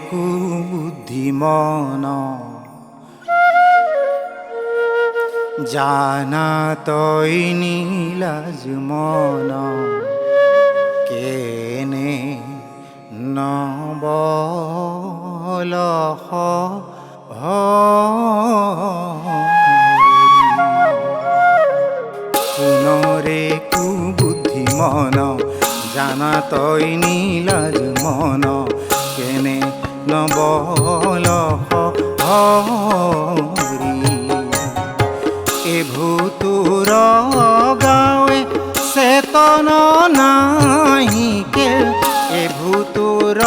কুবুদ্ধি মন জানা তই নীলাজ মন কেনে নবলহ পুনরে কুবুদ্ধি মন জানা তই নীলাজ মন কেনে নবলহ এ ভূতুর গাঁৱে চেতন নাহি কে এ ভূতুর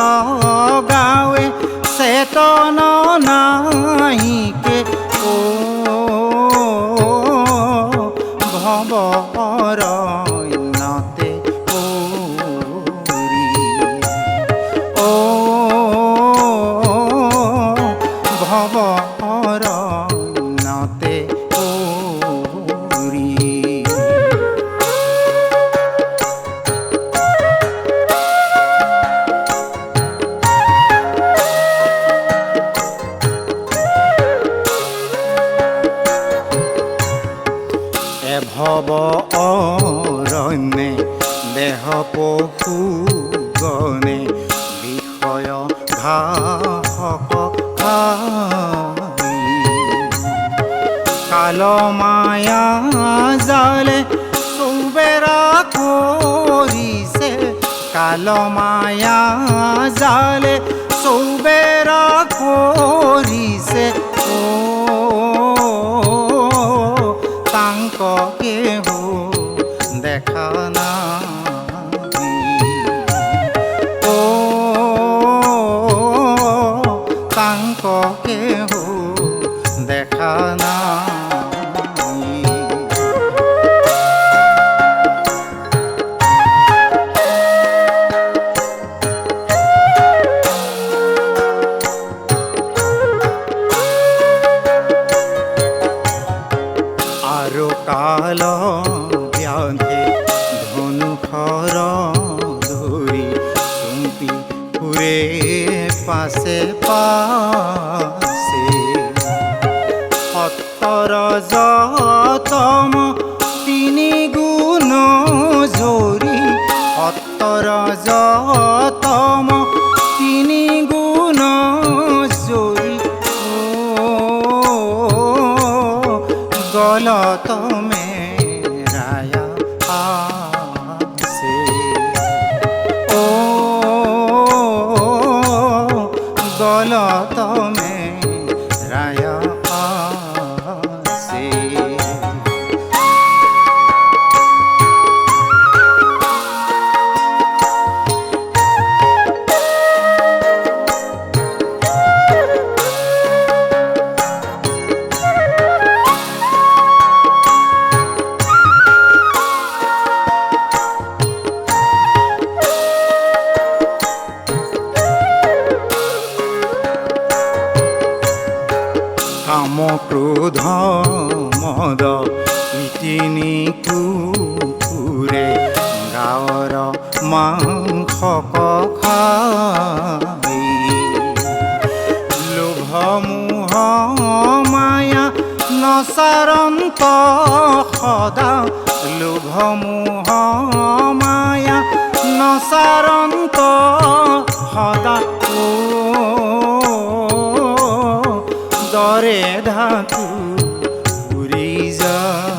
গাঁৱে চেতন নাহি কে ও ভৱৰ নতে পৰি ও ভৱৰ নতে পৰি ভৱ অৰণ্যে দেহ পশু গণে বিষয় ঘাহক খাই কাল মায়া জালে চৌবেৰা কৰিছে কাল মায়া জালে চৌবেৰা কৰিছে কেহ দেখা নাই ও তাঙ্ক কেহ দেখা নাই আৰু কাল ব্যাধে ধনুখৰ ধৰি চুম্পি ফুৰে পাছে পাছে সত্তৰ যতম তিনি গুণ জৰি সত্তৰ যতম তিনি গুণ জৰি গলত মেরায়া আসে ও গলত মেরায়া আসে কাম ক্ৰোধ মদ ইতিনি কুকুৰে গাঁৱৰ মাংস খাই লোভ মোহ মায়া নচাৰন্ত সদা লোভ মোহ মায়া নচাৰন্ত সদা দৰে ধাতু উৰি যায়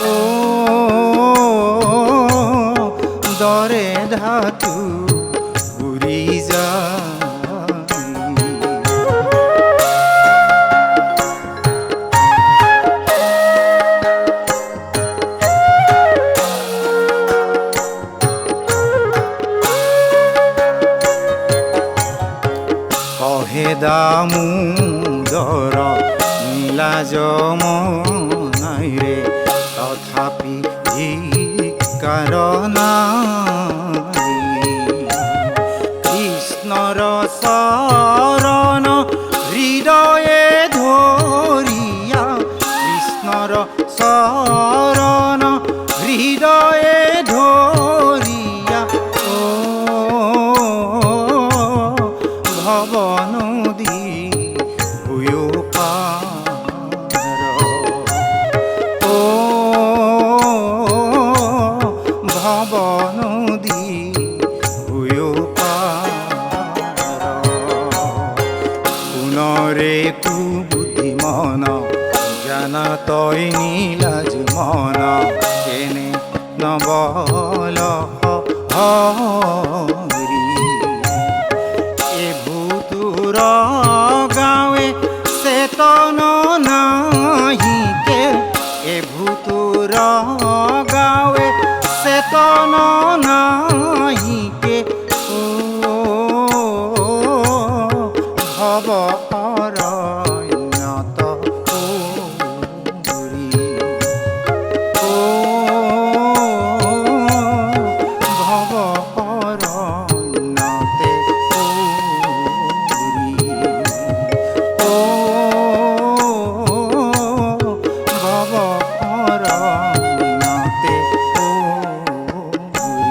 ও দৰে ধাতু উৰি যায় কহে দামোদৰ নীলাজ মনাইৰে তথাপি ধিক্কাৰ নাই কৃষ্ণৰ চৰণ হৃদয়ে ধৰিয়া কৃষ্ণৰ চৰণ হৃদয়ে ধৰিয়া ও ভৱ নদী হৈও পাৰ সোণৰে কুবুদ্ধি মন জ্ঞান তই নীলাজ মন কেনে নবল হৰি এবুতুৰ গাঁৱে চেতন নাহিকে এবুতুৰ গাঁৱে চেতন নাহিকে ভৱ অৰণ্যত পৰি ভৱ অৰণ্যতে পৰি ভৱ অৰণ্যতে পৰি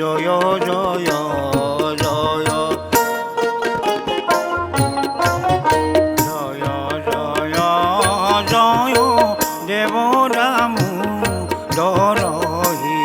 জয় জয় জয় জয় জয় জয় দেব রামু দরহি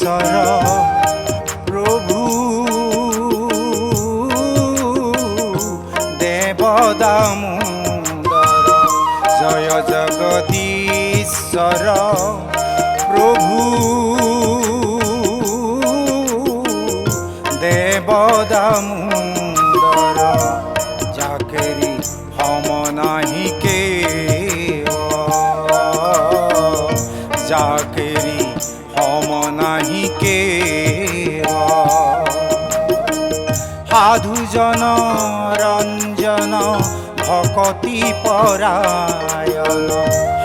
ঈশ্বর প্রভু দেব দামোদর জয় জগদীশ্বর প্রভু দেব দামোদর যাকেরি হম নাহি কে যাকেরি হম নাহি কে সাধুজন রঞ্জন ভকতি পরায়ণ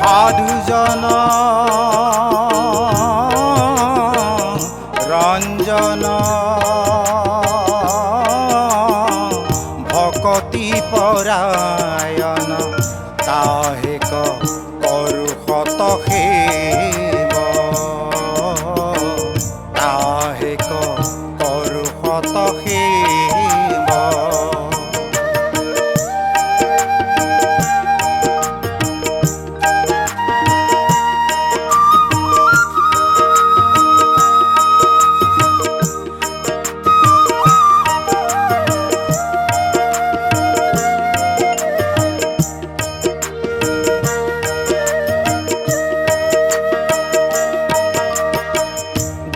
সাধুজন রঞ্জন ভকতি পরায়ণ তাহেক করু শত সেব তাহেক করু শত সেব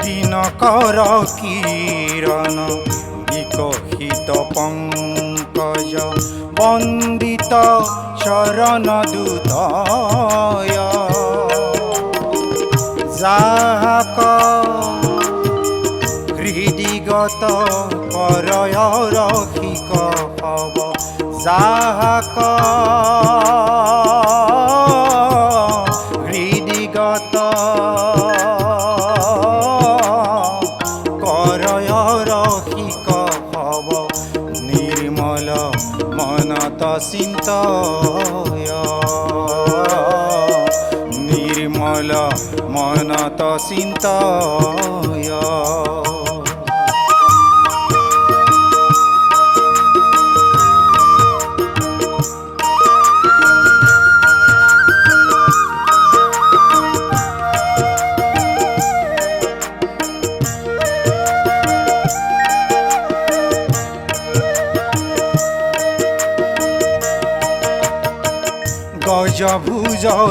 দিনকৰ কিৰণ বিকশিত পংকজ বন্দিত চৰণ দুতয় যাক হৃদিগত কৰয় ৰসিক হব যাক হৃদিগত করয় রসিক হব নির্মল মনত চিন্তয় নির্মল মনত চিন্তয়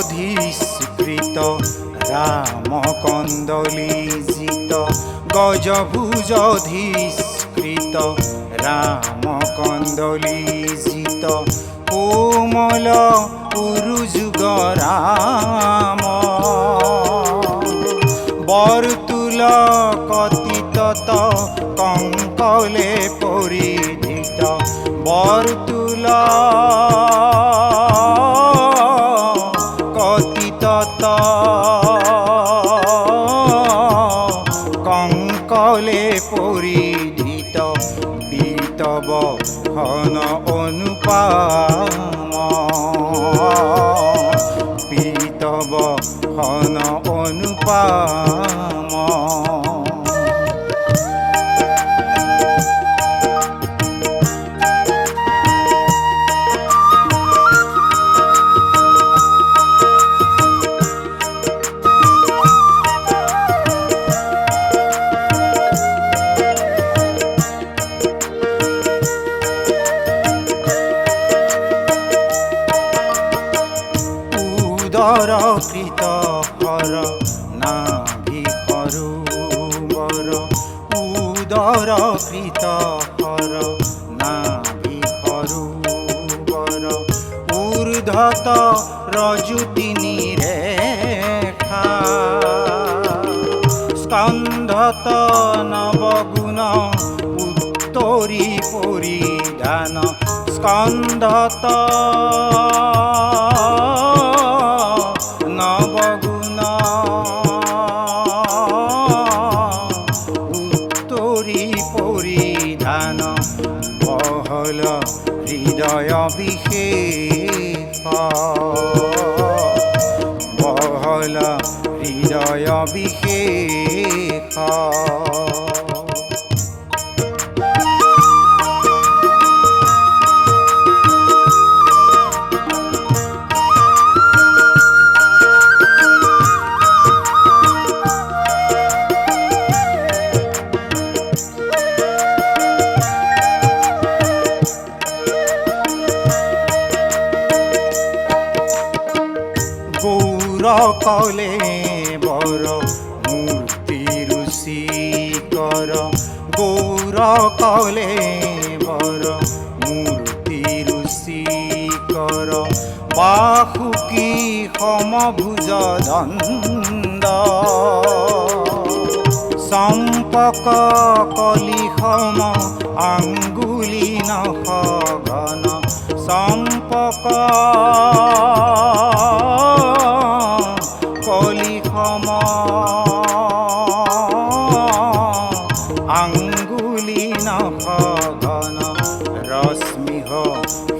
গজভুজধীস্কৃত রাম কন্দলীজিত গজভুজধীস্কৃত রাম কন্দলীজিত কোমল উরুযুগ রাম বরতুল কতিতত কঙ্কলে পরিধিত বরতুল কতিতত কঙ্কলে পরিধিত বিতব ঘন অনুপম বিতব ঘন অনুপম উদর কৃত হর নাভি হরুবর উদর কৃত হর নাভি হরুবর ঊর্ধ্বত রজুতিনি রেখা স্কন্ধত নবগুণ উত্তরী পরিধান স্কন্ধত নবগুণ উত্তরী পরিধান বহল হৃদয় বিশেষ বহল হৃদয় বিশেষ কর গৌর কলে বর মূর্তি ঋষি কর বাহুকি সমভুজ দণ্ড সম্পক কলি সম আঙ্গুলি নখ ঘন সম্পক কলি সম আঙ্গুলি নখ ঘন রশ্মিহ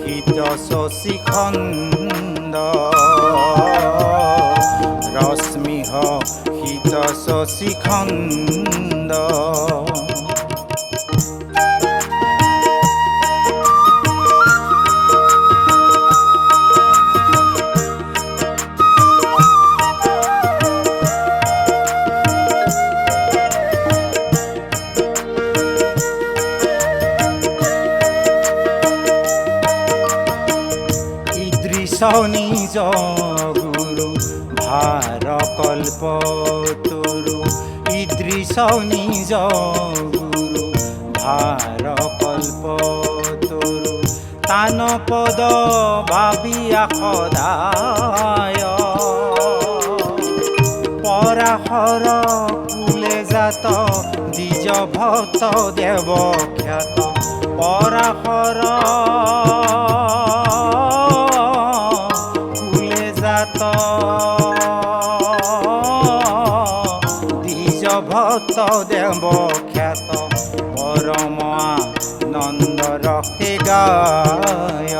হিত শশীখণ্ড রশ্মিহ হিত শশীখণ্ড নিজ গুরু ভার কল্প তরু ঈদৃশ নিজ গুরু ভার কল্প তরু তান পদ ভাবিয়া সদায় পরাশর কুলে জাত দ্বিজ ভক্ত দেব খ্যাত পরাশর দ্বিজ ভক্ত দেব খ্যাত পরম আনন্দ রসে গায়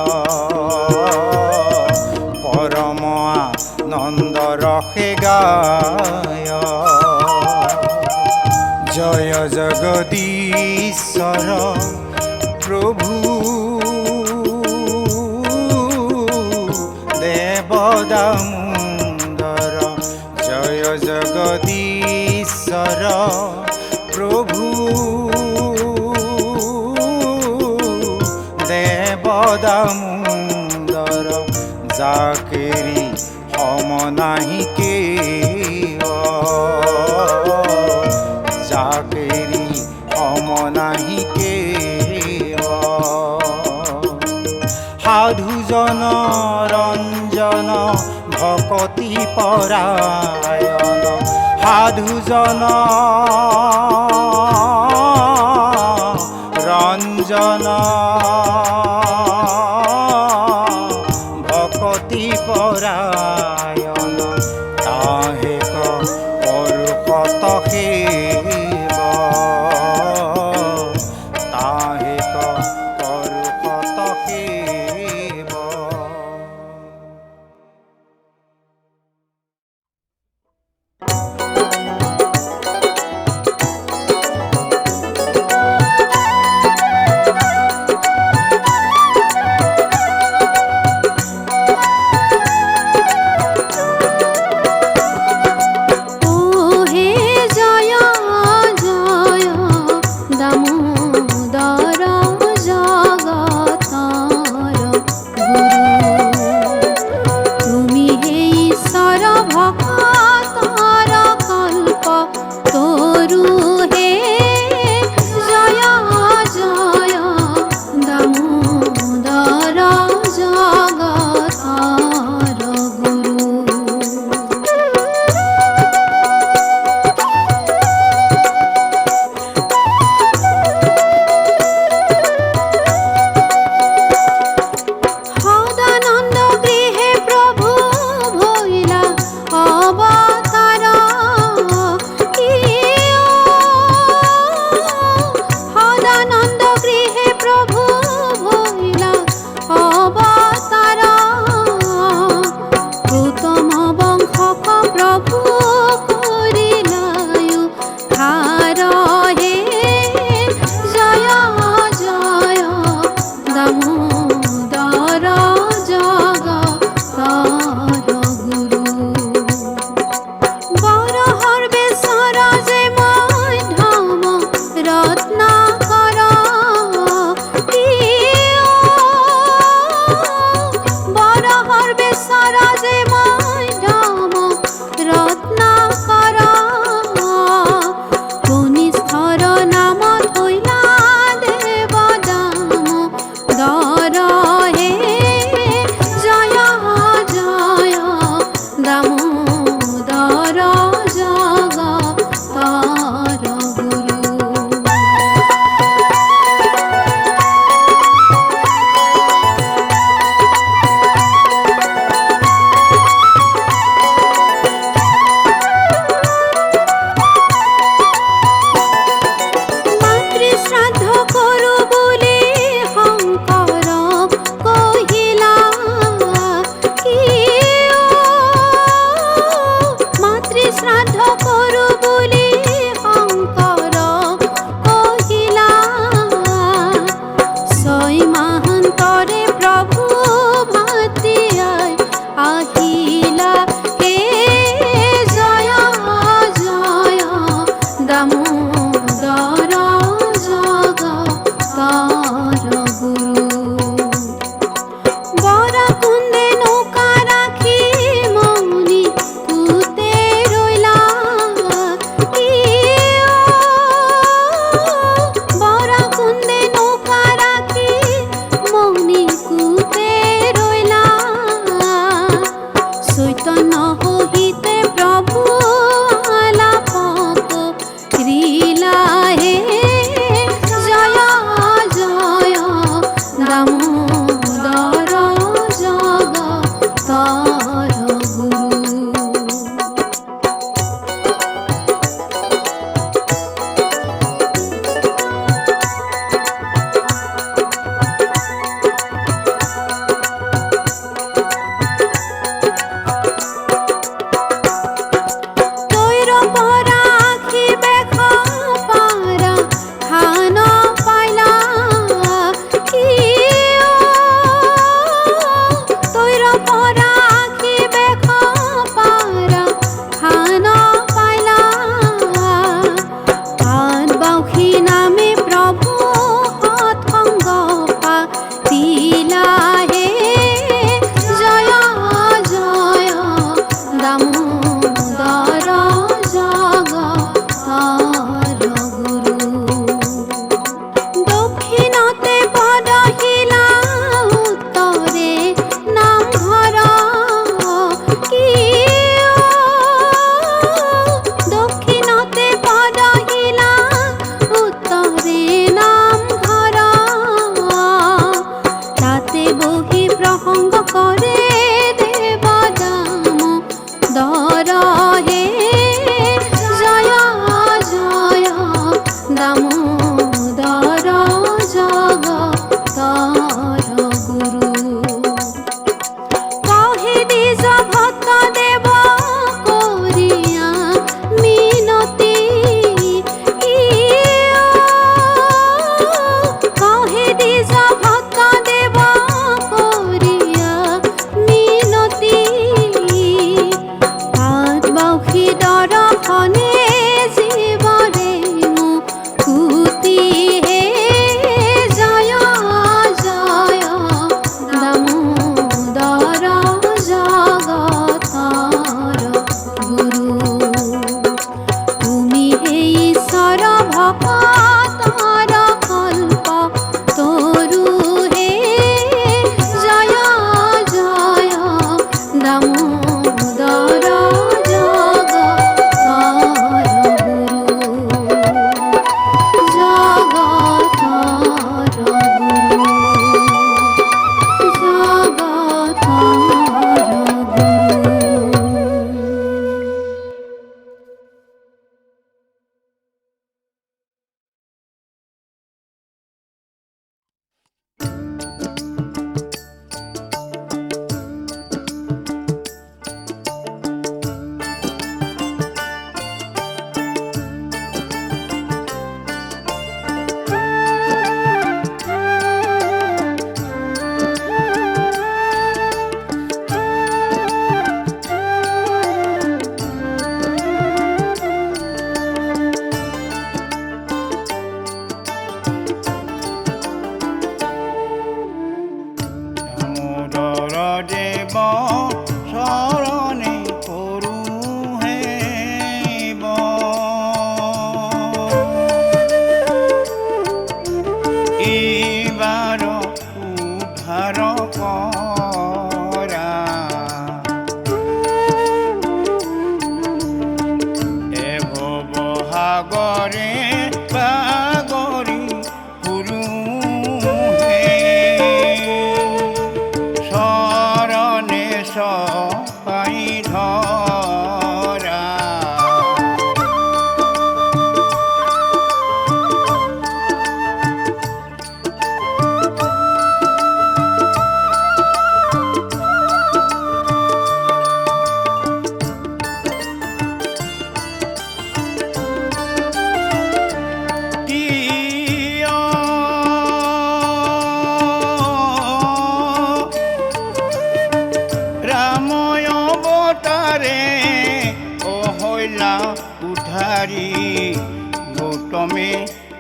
পরম আনন্দ রসে গায় জয় জগদীশ্বর প্রভু দামোদর জয় জগদীশ্বর প্রভু দেব দামোদর যাকেরি সম নাহি কে যাকেরি সম নাহি কে সাধুজন ৰঞ্জন ভকতি পৰায়ণ সাধুজন ৰঞ্জন ভকতি পৰায়ণ তাহে কৰো কত সেৱ তাহে কৰো কত সেৱ।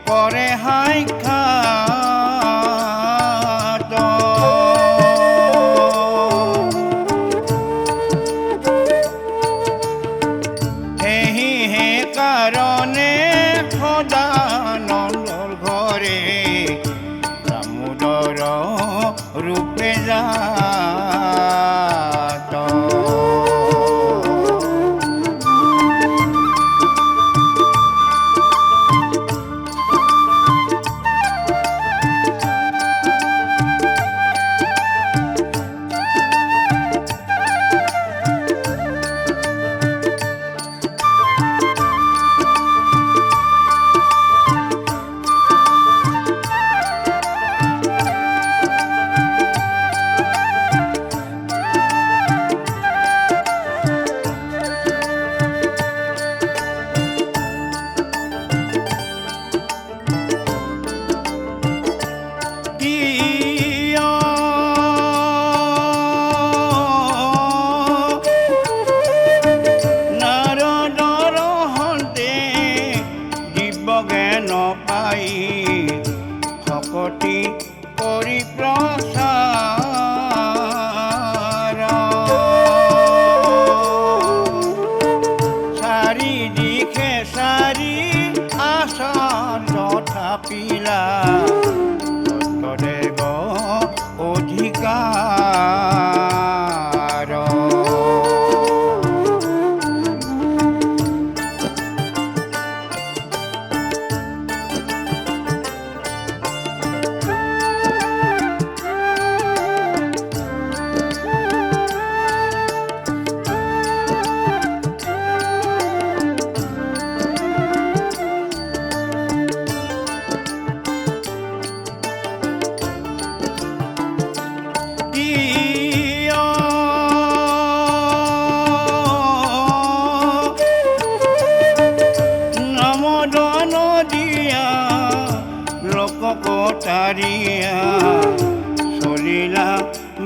পৰে সাক্ষাৎ সেয়েহে কাৰণে সদানন্দৰ ঘৰে দামোদৰ ৰূপে জাত ভকতি পৰিপ্ৰচাৰ চাৰিদিশে চাৰি আচাৰ্য থাপিলা সত্যদেৱ অধিকাৰ কটাৰিয়া চলিলা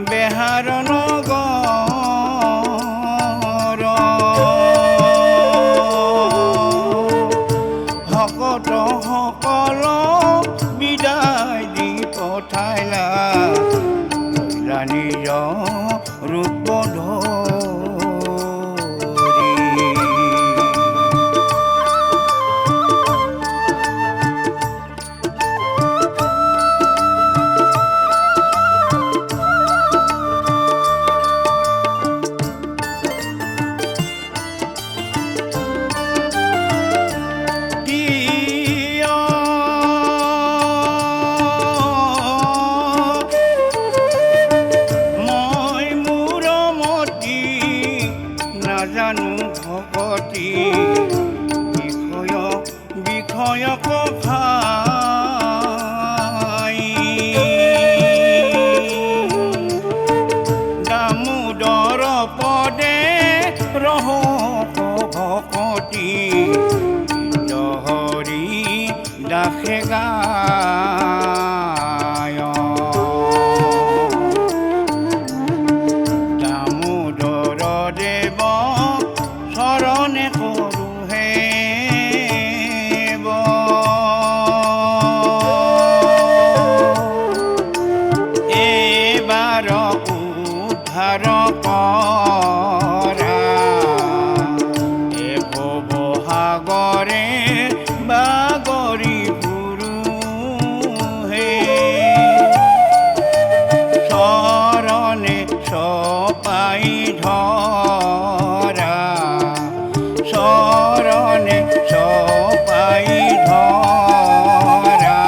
বেহাৰ নগৰ ভকত সকল বিদায় দি পঠাইলা নিজ ৰূপ নাজানো ভকতি বিষয়ক ভাই দামোদৰ পদে ৰহক ভকতি হৰি দাসে গায় দামোদৰ দেৱ শৰণে কৰো হেব এইবাৰ উদ্ধাৰ কৰা এ ভৱ সাগৰে বাগৰি ফুৰো হে শৰণে চপাই ধৰা শৰণে চপাই ধৰা